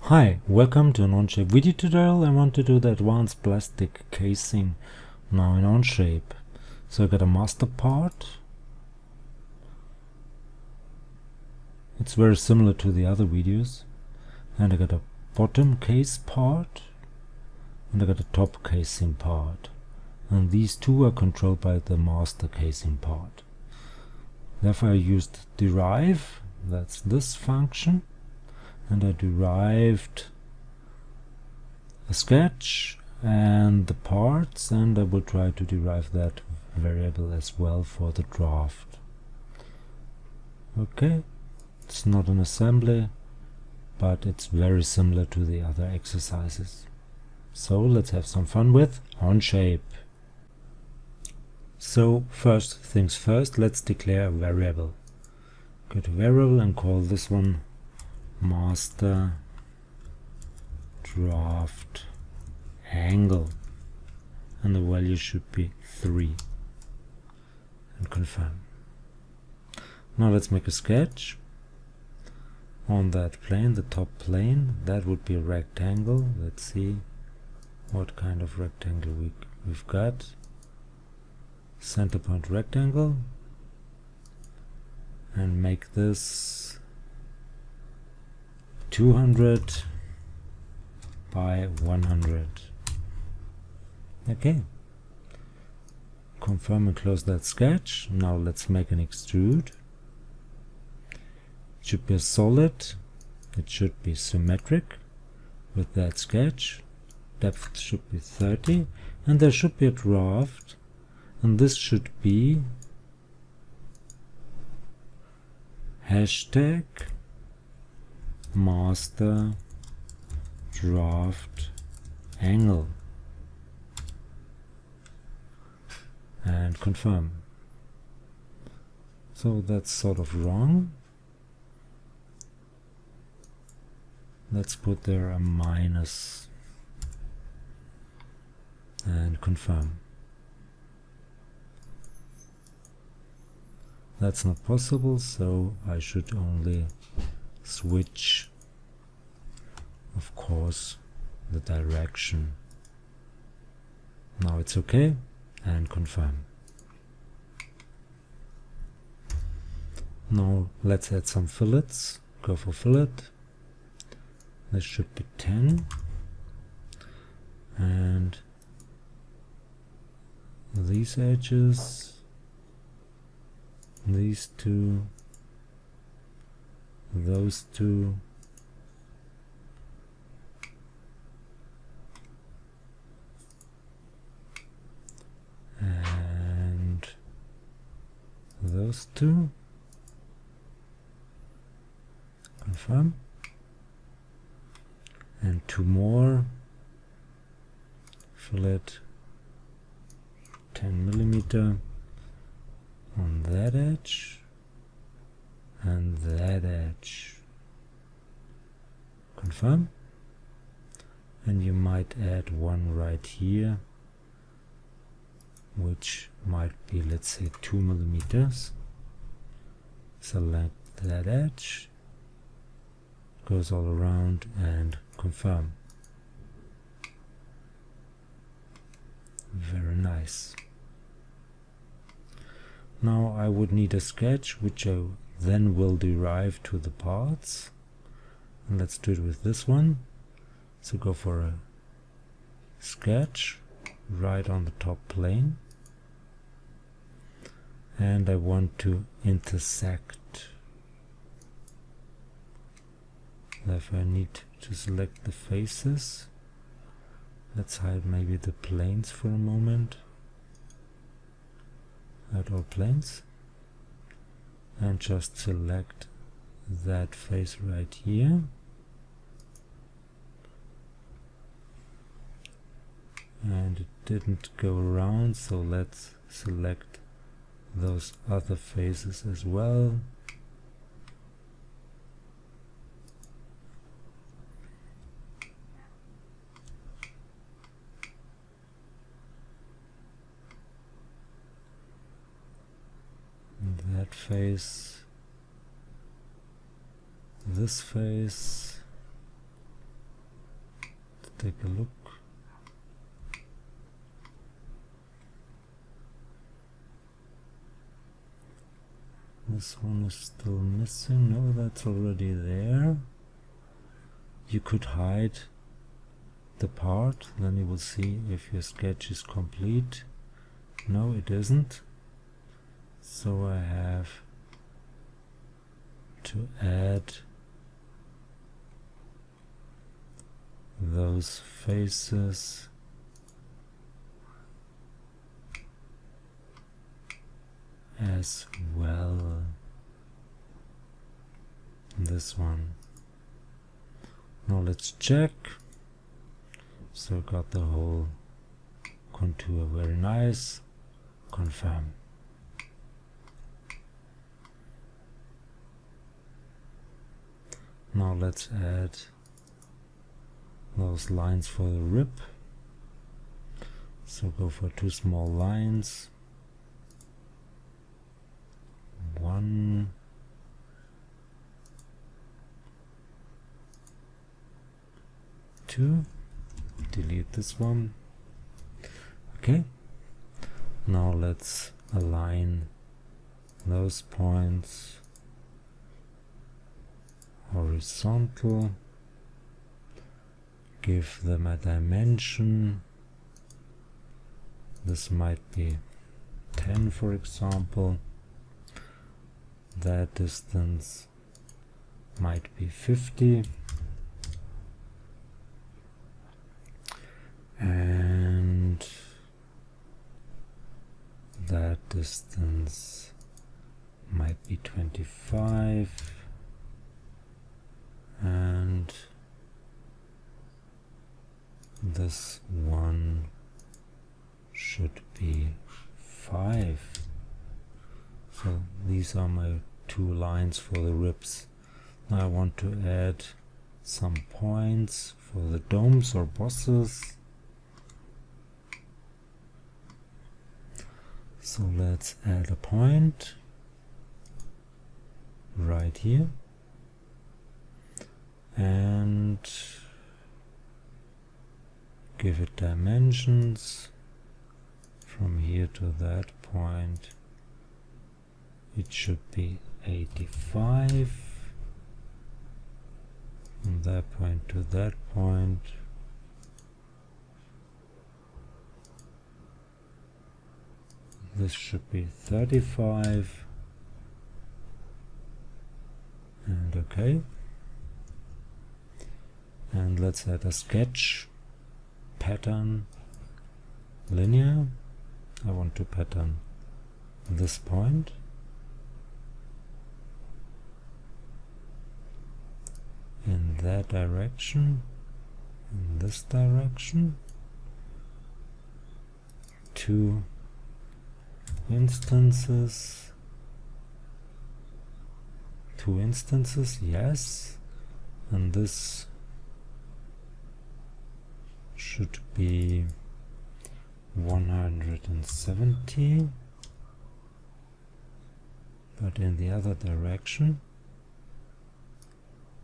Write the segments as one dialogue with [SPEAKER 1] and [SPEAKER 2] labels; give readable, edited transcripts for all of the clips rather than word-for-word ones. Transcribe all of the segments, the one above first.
[SPEAKER 1] Hi, welcome to an Onshape video tutorial. I want to do the advanced plastic casing now in Onshape. So I got a master part. It's very similar to the other videos. And I got a bottom case part and I got a top casing part. And these two are controlled by the master casing part. Therefore I used derive, that's this function. And I derived a sketch and the parts, and I will try to derive that variable as well for the draft. Okay, it's not an assembly, but it's very similar to the other exercises. So let's have some fun with Onshape. So first things first, let's declare a variable. Go to variable and call this one master draft angle, and the value should be 3, and confirm. Now let's make a sketch on that plane, the top plane. That would be a rectangle. Let's see what kind of rectangle we've got. Center point rectangle, and make this 200 by 100. Okay, confirm and close that sketch. Now let's make an extrude. It should be a solid, it should be symmetric with that sketch. Depth should be 30, and there should be a draft, and this should be hashtag master draft angle, and confirm. So that's sort of wrong. Let's put there a minus and confirm. That's not possible, so I should only switch, of course, the direction. Now it's okay, and confirm. Now let's add some fillets. Go for fillet. This should be 10, and these edges, these two, those two, and those two. Confirm. And two more. Fillet 10 millimeter on that edge and that edge. Confirm. And you might add one right here, which might be, let's say, 2 millimeters. Select that edge, goes all around, and confirm. Very nice. Now I would need a sketch, which I then will derive to the parts, and let's do it with this one. So go for a sketch right on the top plane, and I want to intersect. Therefore I need to select the faces. Let's hide maybe the planes for a moment. Hide all planes, and just select that face right here. And it didn't go around, so let's select those other faces as well. That face, this face, take a look. This one is still missing. No, that's already there. You could hide the part, then you will see if your sketch is complete. No, it isn't. So I have to add those faces as well. This one. Now let's check. So got the whole contour, very nice. Confirm. Now let's add those lines for the rib. So go for 2 small lines. 1, 2. Delete this one. Okay. Now let's align those points horizontal. Give them a dimension. This might be 10, for example. That distance might be 50. And that distance might be 25. And this one should be 5. So these are my 2 lines for the ribs. Now I want to add some points for the domes or bosses. So let's add a point right here and give it dimensions from here to that point. It should be 85. From that point to that point. This should be 35. And okay. And let's add a sketch pattern linear. I want to pattern this point. In that direction, in this direction, 2 instances, yes, and this should be 170, but in the other direction,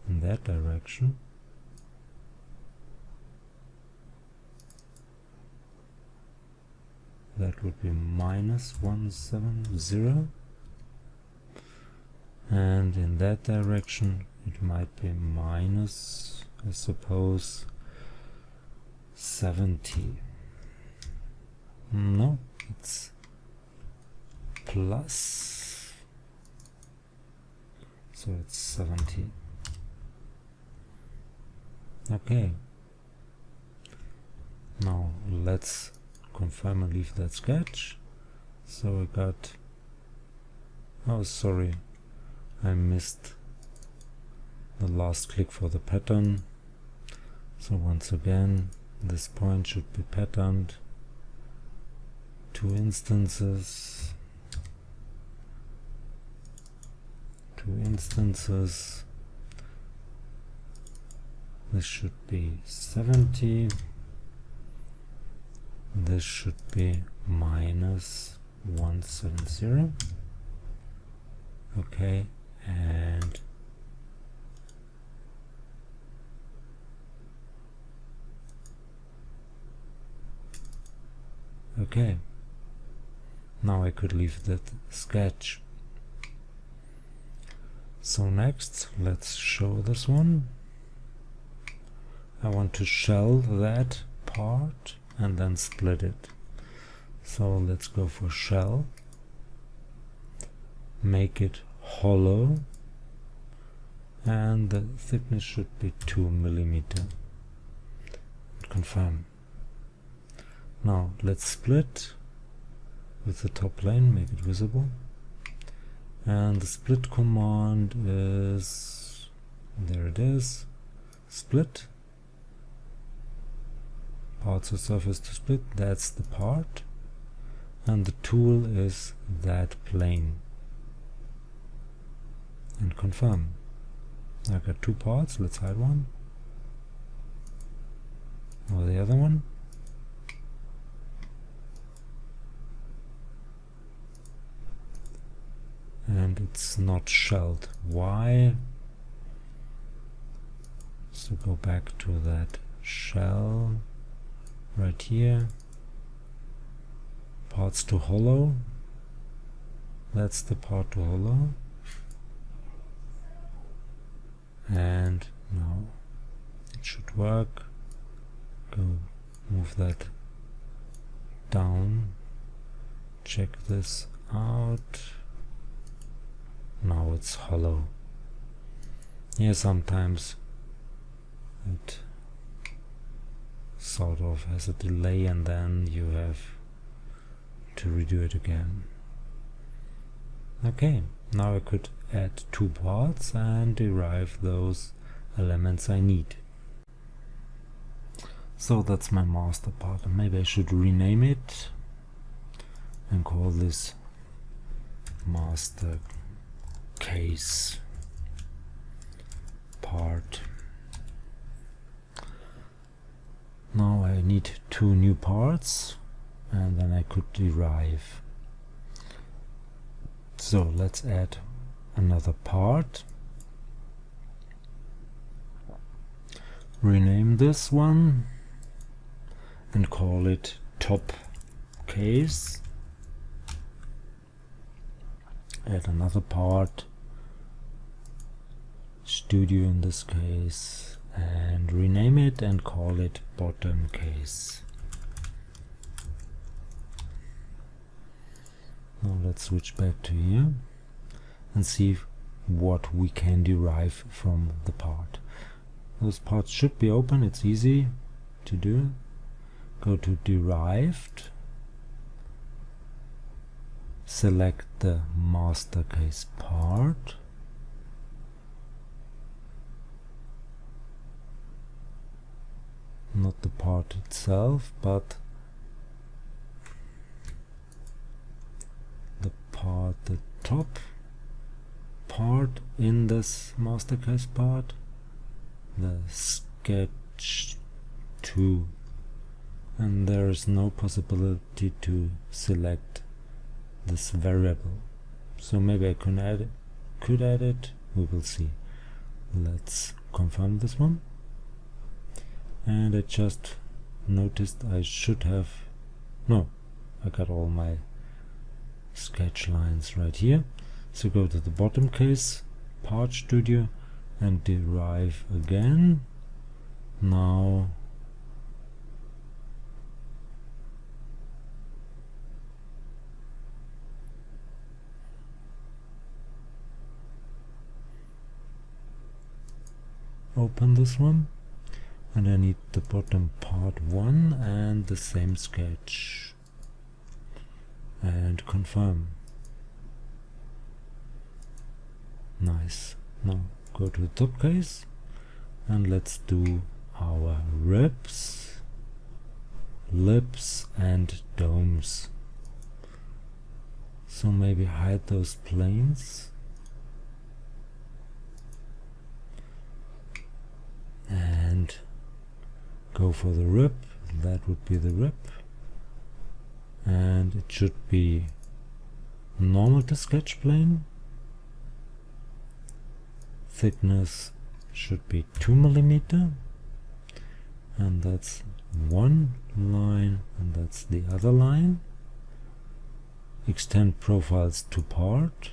[SPEAKER 1] in that direction, that would be minus 170, and in that direction it might be minus, I suppose, 70. No, it's plus, so it's 70. Okay, now let's confirm and leave that sketch. So we got, oh sorry, I missed the last click for the pattern. So once again, this point should be patterned, 2 instances, 2 instances. This should be 70. This should be minus 170. Okay, and Okay, now I could leave that sketch. So next, let's show this one. I want to shell that part and then split it. So let's go for shell, make it hollow, and the thickness should be 2 millimeter. Confirm. Now let's split with the top plane, make it visible, and the split command is, there it is, split, parts of surface to split, that's the part, and the tool is that plane, and confirm. I got two parts, let's hide one, or the other one. And it's not shelled. Why? So go back to that shell right here, parts to hollow, that's the part to hollow, and now it should work. Go move that down, check this out. Now it's hollow. Here sometimes it sort of has a delay and then you have to redo it again. Okay, now I could add two parts and derive those elements I need. So that's my master part, and maybe I should rename it and call this master case part. Now I need two new parts and then I could derive. So let's add another part, rename this one and call it top case. Add another part, studio in this case, and rename it and call it bottom case. Now let's switch back to here and see what we can derive from the part. Those parts should be open, it's easy to do. Go to derived, select the master case part, not the part itself, but the part, the top part in this master case part, the sketch 2, and there is no possibility to select this variable, so maybe I could add it, we will see. Let's confirm this one, and I just noticed I should have, no, I got all my sketch lines right here. So go to the bottom case, part studio, and derive again. Now open this one, and I need the bottom part 1 and the same sketch, and confirm. Nice. Now go to the top case and let's do our ribs, lips and domes. So maybe hide those planes and go for the rib. That would be the rib, and it should be normal to sketch plane. Thickness should be 2 millimeter, and that's one line, and that's the other line. Extend profiles to part.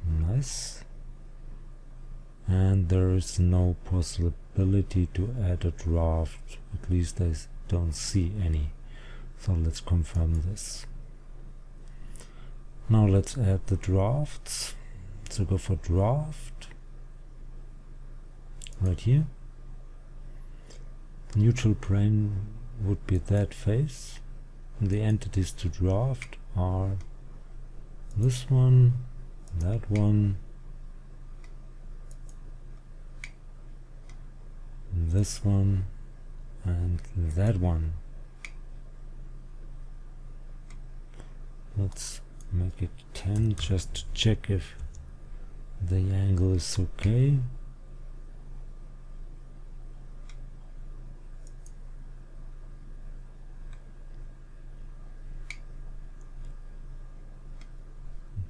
[SPEAKER 1] Nice. And there is no possibility to add a draft, at least I don't see any. So let's confirm this. Now let's add the drafts. So go for draft right here. Neutral plane would be that face. And the entities to draft are this one, that one, this one, and that one. Let's make it 10 just to check if the angle is okay.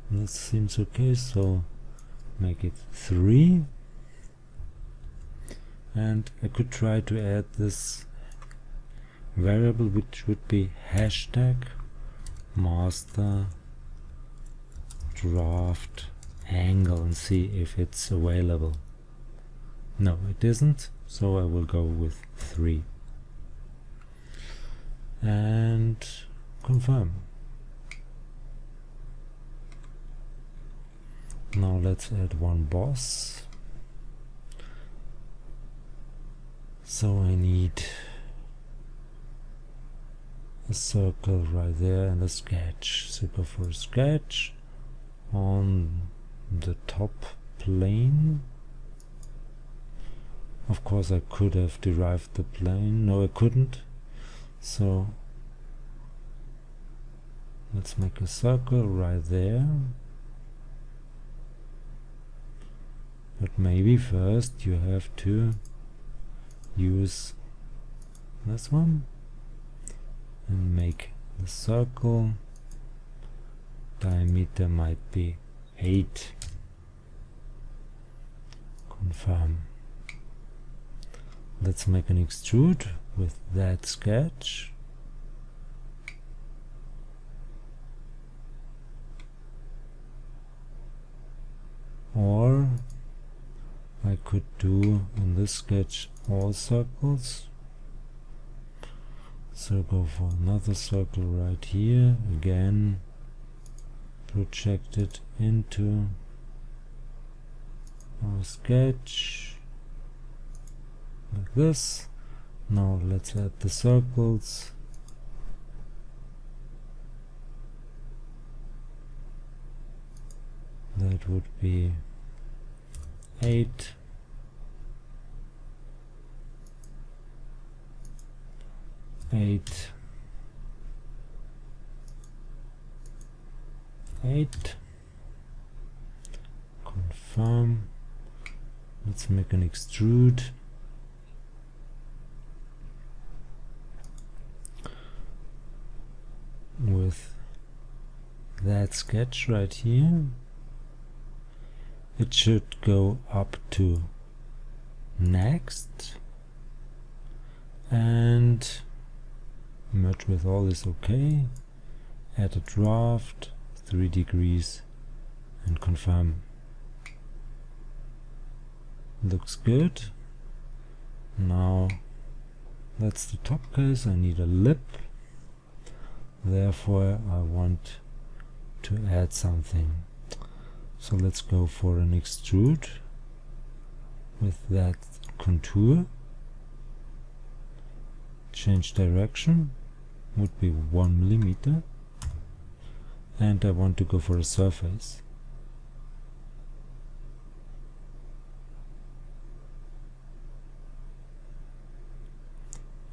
[SPEAKER 1] This seems okay, so make it 3. And I could try to add this variable, which would be hashtag master draft angle, and see if it's available. No, it isn't, so I will go with 3 and confirm. Now let's add one boss. So I need a circle right there and a sketch. So go for a sketch on the top plane. Of course I could have derived the plane. No, I couldn't. So let's make a circle right there. But maybe first you have to use this one and make the circle. Diameter might be 8. Confirm. Let's make an extrude with that sketch. Or I could do in this sketch all circles. So go for another circle right here. Again, project it into our sketch like this. Now let's add the circles. That would be 8. 8. 8. Confirm. Let's make an extrude. With that sketch right here. It should go up to next and merge with all is okay. Add a draft 3 degrees and confirm. Looks good. Now that's the top case. I need a lip, therefore I want to add something. So let's go for an extrude with that contour. Change direction would be 1 millimeter, and I want to go for a surface.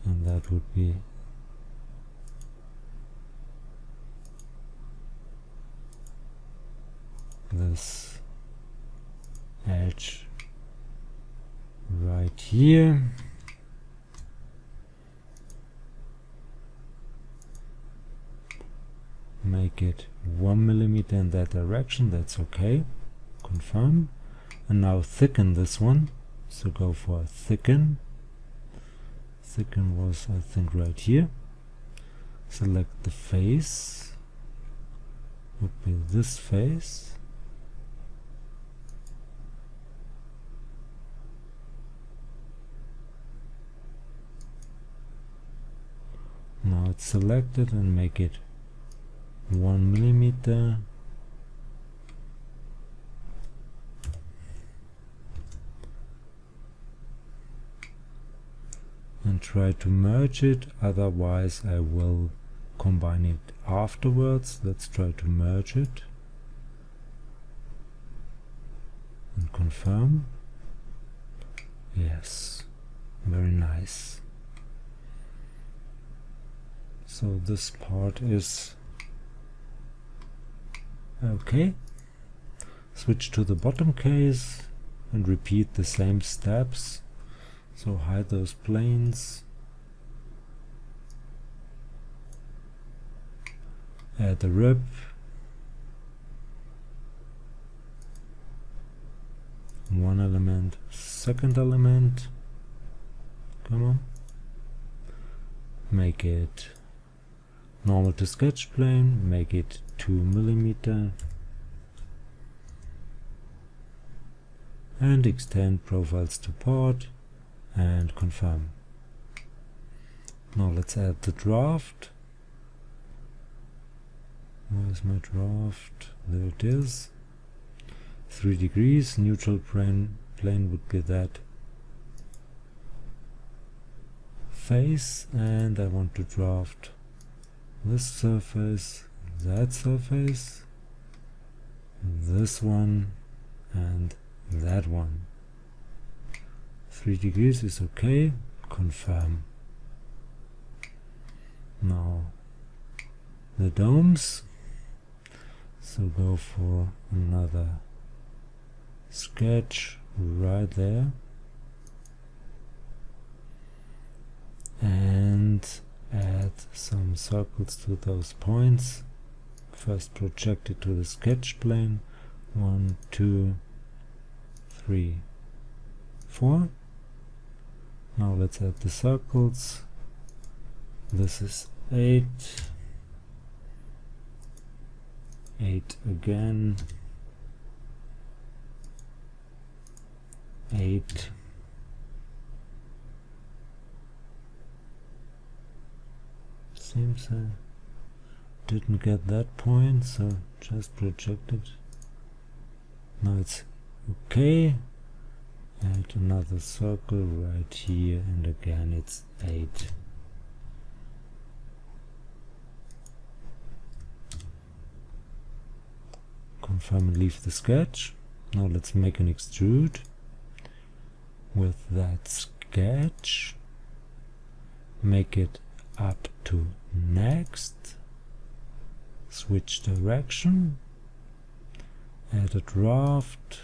[SPEAKER 1] And that would be this edge right here. Make it 1 millimeter in that direction. That's okay. Confirm. And now thicken this one. So go for thicken. thicken was, I think, right here. Select the face, would be this face. Now it's selected and make it 1 millimeter. And try to merge it, otherwise I will combine it afterwards. Let's try to merge it and confirm. Yes, very nice. So this part is okay. Switch to the bottom case and repeat the same steps. So hide those planes, add the rib, one element, second element, come on, make it normal to sketch plane, make it 2 millimeter, and extend profiles to part. And confirm. Now let's add the draft. Where's my draft? There it is. 3 degrees. Neutral plane would be that face, and I want to draft this surface, that surface, this one, and that one. 3 degrees is okay, confirm. Now the domes, so go for another sketch right there and add some circles to those points. First project it to the sketch plane. 1, 2, 3, 4. Now let's add the circles. This is 8, 8 again, 8, seems I didn't get that point, so just project it. Now it's okay. Add another circle right here, and again it's 8. Confirm and leave the sketch. Now let's make an extrude with that sketch. Make it up to next. Switch direction. Add a draft,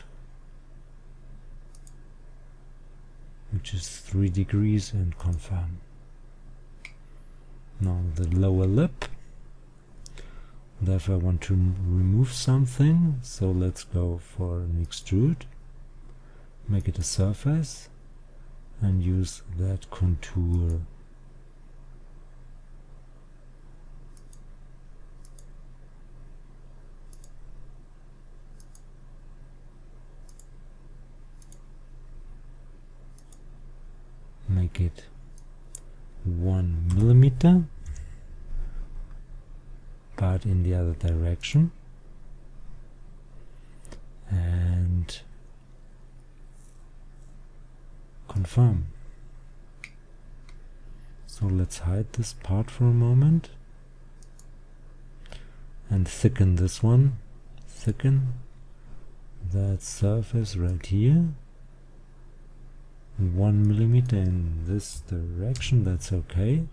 [SPEAKER 1] which is 3 degrees, and confirm. Now the lower lip. Therefore I want to remove something, so let's go for an extrude. Make it a surface and use that contour. Make it 1 millimeter, but in the other direction, and confirm. So let's hide this part for a moment and thicken this one. Thicken that surface right here. 1 millimeter in this direction, that's okay.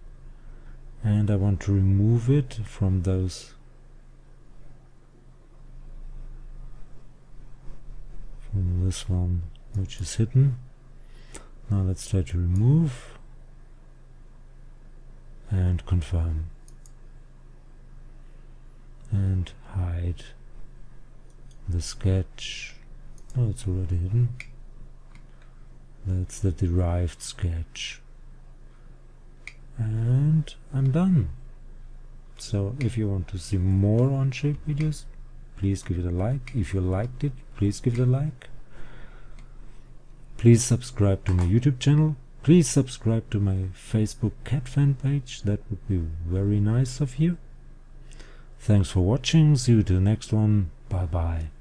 [SPEAKER 1] And I want to remove it from those, from this one which is hidden. Now let's try to remove and confirm and hide the sketch. Oh, it's already hidden. That's the derived sketch. and I'm done. So if you want to see more Onshape videos, please give it a like. If you liked it, please give it a like. Please subscribe to my YouTube channel. Please subscribe to my Facebook cat fan page. That would be very nice of you. Thanks for watching. See you to the next one. Bye bye.